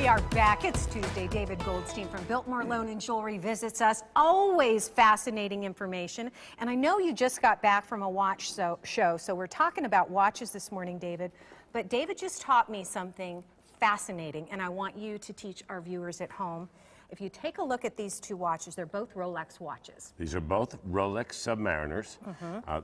We are back. It's Tuesday. David Goldstein from Biltmore Loan and Jewelry visits us. Always fascinating information. And I know you just got back from a watch show, so we're talking about watches this morning, David. But David just taught me something fascinating, and I want you to teach our viewers at home. If you take a look at these two watches, they're both Rolex watches. These are both Rolex Submariners.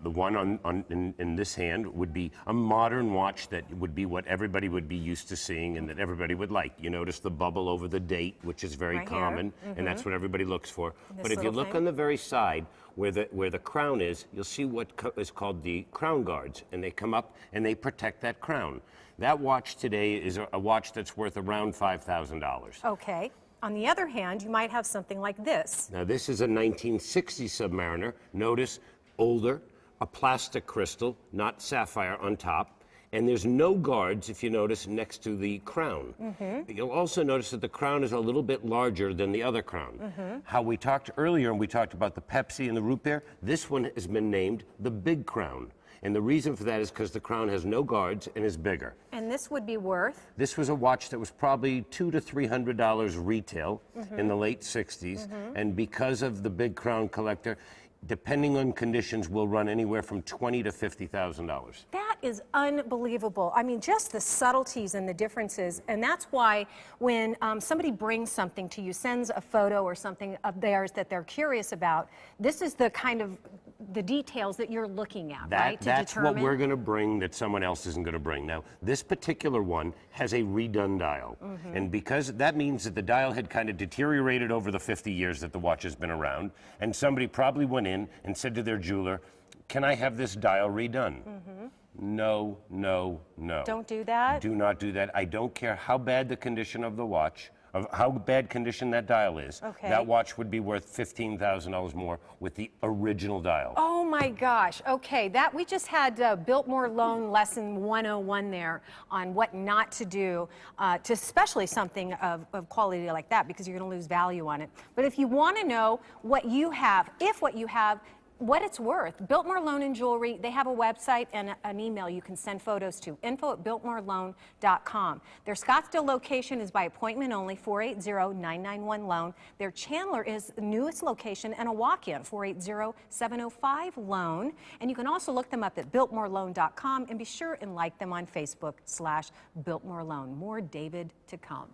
The one in this hand would be a modern watch that would be what everybody would be used to seeing and that everybody would like. You notice the bubble over the date, which is very common, and that's what everybody looks for. But if you look on the very side, where the crown is, you'll see what is called the crown guards, and they come up and they protect that crown. That watch today is a watch that's worth around $5,000. Okay. On the other hand, you might have something like this. Now, this is a 1960 Submariner. Notice, older, a plastic crystal, not sapphire on top. And there's no guards, if you notice, next to the crown. You'll also notice that the crown is a little bit larger than the other crown. How we talked earlier, and we talked about the Pepsi and the root beer, this one has been named the Big Crown. And the reason for that is because the crown has no guards and is bigger. And this would be worth? This was a watch that was probably $200 to $300 retail in the late 60s. And because of the Big Crown collector, depending on conditions, will run anywhere from $20,000 to $50,000. That is unbelievable. I mean, just the subtleties and the differences. And that's why when somebody brings something to you, sends a photo or something of theirs that they're curious about, this is the kind of the details that you're looking at, right? That's what we're going to bring that someone else isn't going to bring. Now, this particular one has a redone dial. And because that means that the dial had kind of deteriorated over the 50 years that the watch has been around, and somebody probably went in and said to their jeweler, "Can I have this dial redone?" No, no, no. Don't do that? Do not do that. I don't care how bad the condition of the watch, of how bad condition that dial is. That watch would be worth $15,000 more with the original dial. Oh my gosh. Okay, that we just had Biltmore Loan Lesson 101 there on what not to do to especially something of quality like that, because you're going to lose value on it. But if you want to know what you have, what it's worth, Biltmore Loan and Jewelry, they have a website and an email you can send photos to, info@biltmoreloan.com. Their Scottsdale location is by appointment only, 480-991-LOAN. Their Chandler is the newest location and a walk-in, 480-705-LOAN. And you can also look them up at biltmoreloan.com and be sure and like them on Facebook /Biltmore Loan. More David to come.